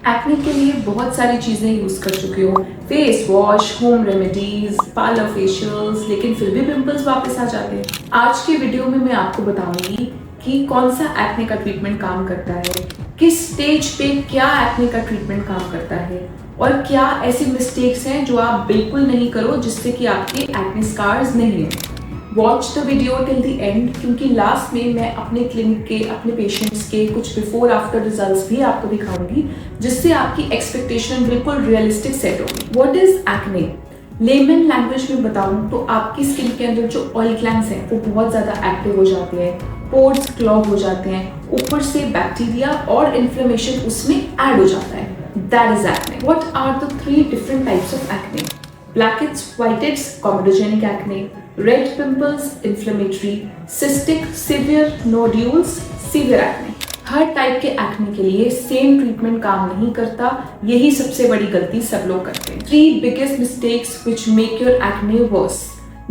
Acne के लिए बहुत सारी चीज़ें यूज़ कर चुकी हूँ, face wash, home remedies, parlour facials, लेकिन फिर भी पिंपल्स वापस आ जाते हैं। आज के वीडियो में मैं आपको बताऊंगी कि कौन सा एक्ने का ट्रीटमेंट काम करता है, किस स्टेज पे क्या एक्ने का ट्रीटमेंट काम करता है और क्या ऐसी मिस्टेक्स हैं जो आप बिल्कुल नहीं करो जिससे कि आपके एक्ने स्कार्स नहीं हो। Watch the video till the end, क्योंकि लास्ट में मैं अपने क्लिनिक के, अपने पेशेंट्स के कुछ बिफोर आफ्टर रिजल्ट्स भी आपको दिखाऊंगी, जिससे आपकी एक्सपेक्टेशन बिल्कुल रियलिस्टिक सेट होगी। What is acne? Layman language में बताऊं तो आपकी स्किन के अंदर जो ऑयल ग्लैंड्स हैं वो बहुत ज़्यादा एक्टिव हो जाते हैं, पोर्स क्लॉग हो जाते हैं, ऊपर से बैक्टीरिया और इन्फ्लेमेशन उसमें ऐड हो जाता है। That is acne. What are the 3 different types of acne? Blackheads, whiteheads, comedogenic acne, red pimples, inflammatory, cystic, severe nodules, severe acne. Her type के एक्ने के लिए सेम ट्रीटमेंट काम नहीं करता, यही सबसे बड़ी गलती सब लोग करते हैं। 3 biggest mistakes which make your acne worse.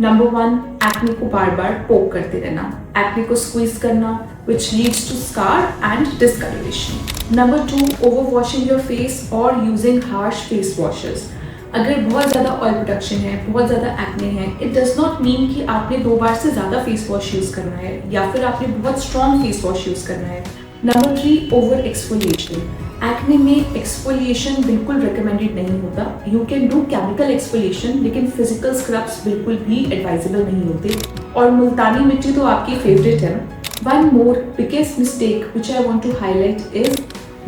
Number 1, acne को बार बार पोक करते रहना, एक्ने को स्क्वीज करना, which leads to scar and discoloration. Number 2, overwashing your face or using harsh face washes. अगर बहुत ज़्यादा ऑयल प्रोडक्शन है, बहुत ज़्यादा एक्ने है, इट डज नॉट मीन कि आपने 2 बार से ज़्यादा फेस वॉश यूज़ करना है या फिर आपने बहुत स्ट्रॉन्ग फेस वॉश यूज़ करना है। Number 3, over exfoliation. एक्ने में एक्सफोलिएशन बिल्कुल रिकमेंडेड नहीं होता। You can do chemical exfoliation, लेकिन फिजिकल स्क्रब्स बिल्कुल भी एडवाइजेबल नहीं होते। और मुल्तानी मिट्टी तो आपकी फेवरेट है। One more biggest mistake which I want to highlight is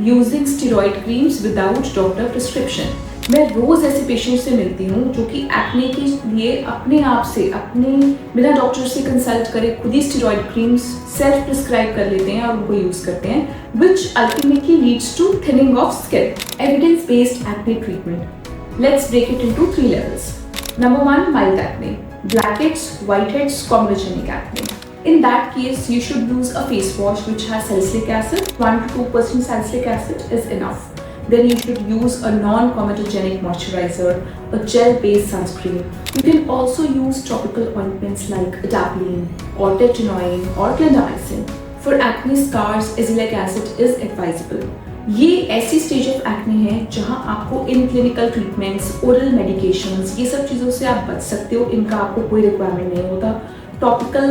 using steroid creams without doctor prescription. मैं रोज ऐसे पेशेंट से मिलती हूँ जो कि एक्ने के लिए अपने आप से, अपने बिना डॉक्टर से कंसल्ट करे खुद ही स्टेरॉइड क्रीम्स सेल्फ प्रिस्क्राइब कर लेते हैं और उनको यूज करते हैं, which ultimately leads to thinning of skin. Evidence based acne treatment, let's break it into 3 levels. Number 1, mild acne, blackheads, whiteheads, comedogenic acne. In that case, you should use a face wash which has salicylic acid. 1 to 2% salicylic acid is enough. Then you should use a non-comedogenic moisturizer, a gel-based sunscreen. You can also use topical ointments like adapalene or tretinoin or clindamycin. For acne scars, azelaic acid is advisable. ये ऐसी stage of acne है जहां आपको in clinical treatments, oral medications, ये सब चीज़ों से आप बच सकते हो, इनका आपको कोई रिक्वायरमेंट नहीं होता। टॉपिकल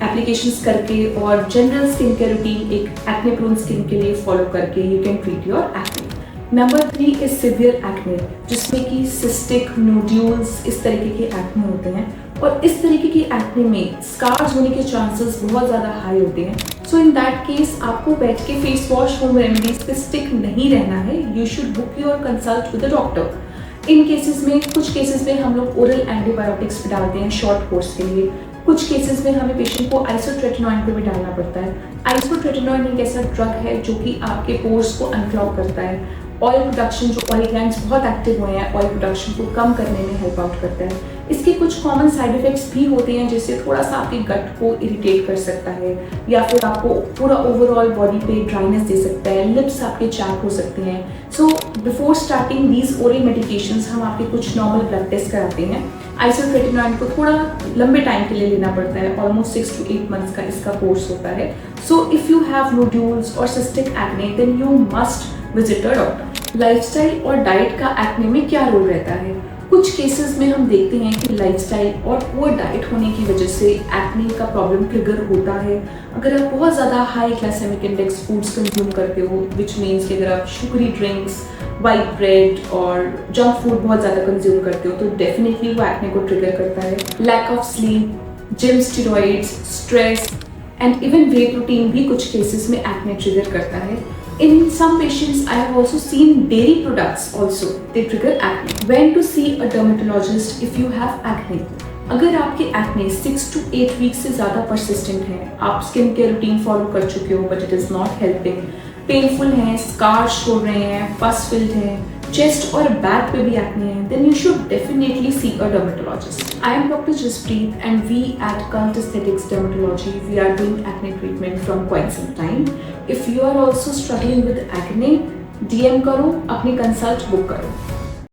एप्लीकेशंस करके और जनरल स्किन केयर रूटीन एक एक्ने प्रोन स्किन के लिए फॉलो करके you can treat your acne. Number 3 is severe acne, जिसमें कि सिस्टिक, नोड्यूल्स, इस तरीके के एक्ने होते हैं और इस तरीके की एक्ने में स्कार्स होने के चांसेस बहुत ज़्यादा हाई होते हैं। सो इन दैट केस आपको बैठ के फेस वॉश, होम रेमेडीज पे स्टिक नहीं रहना है। You should book your consult with the doctor. In cases में, कुछ केसेस में हम लोग ओरल एंटीबायोटिक्स भी डालते हैं शॉर्ट कोर्स के लिए। कुछ केसेस में हमें पेशेंट को आइसोट्रेटिनॉइन पे भी डालना पड़ता है। आइसोट्रेटिनॉइन एक ऐसा ड्रग है जो कि आपके पोर्स को अनक्लॉग करता है। ऑयल प्रोडक्शन, जो ऑयल ग्लैंड्स बहुत एक्टिव हुए हैं, ऑयल प्रोडक्शन को कम करने में हेल्प आउट करता है। इसके कुछ कॉमन साइड इफेक्ट्स भी होते हैं, जैसे थोड़ा सा आपके गट को इरिटेट कर सकता है या फिर आपको पूरा ओवरऑल बॉडी पे ड्राइनेस दे सकता है, लिप्स आपके चैप हो सकते हैं। So before starting these oral medications हम आपके कुछ नॉर्मल ब्लड टेस्ट कराते हैं। आइसोट्रेटिनॉइन को थोड़ा लंबे टाइम के लिए लेना पड़ता है, ऑलमोस्ट 6 to 8 मंथ्स का इसका कोर्स होता है। So if you have nodules और cystic acne then you must visit a doctor. Lifestyle और डाइट का एक्ने में क्या रोल रहता है? कुछ केसेस में हम देखते हैं कि लाइफस्टाइल और पुअर डाइट होने की वजह से एक्ने का प्रॉब्लम ट्रिगर होता है। अगर आप बहुत ज़्यादा high glycemic index foods consume करते हो, विच मीन्स कि अगर आप शुगरी ड्रिंक्स, वाइट ब्रेड और जंक फूड बहुत ज़्यादा कंज्यूम करते हो तो डेफिनेटली वो एक्ने को ट्रिगर करता है। Lack of sleep, gym, steroids, stress and even whey protein भी कुछ केसेस में एक्ने ट्रिगर करता है। In some patients, I have also seen dairy products also, they trigger acne. When to see a dermatologist if you have acne? अगर आपके acne 6 to 8 weeks से ज़्यादा persistent है, आप स्किन केयर रूटीन फॉलो कर चुके हो but it is not helping, painful हैं, स्कार्स शो रहे हैं, पस फिल्ड हैं, चेस्ट और बैक पे भी एक्ने है, then you should definitely see a dermatologist. I am Dr. Jaspreet and we at Cult Aesthetics Dermatology, we are doing acne treatment from quite some time. If you are also struggling with acne, DM करो, अपनी consult book करो।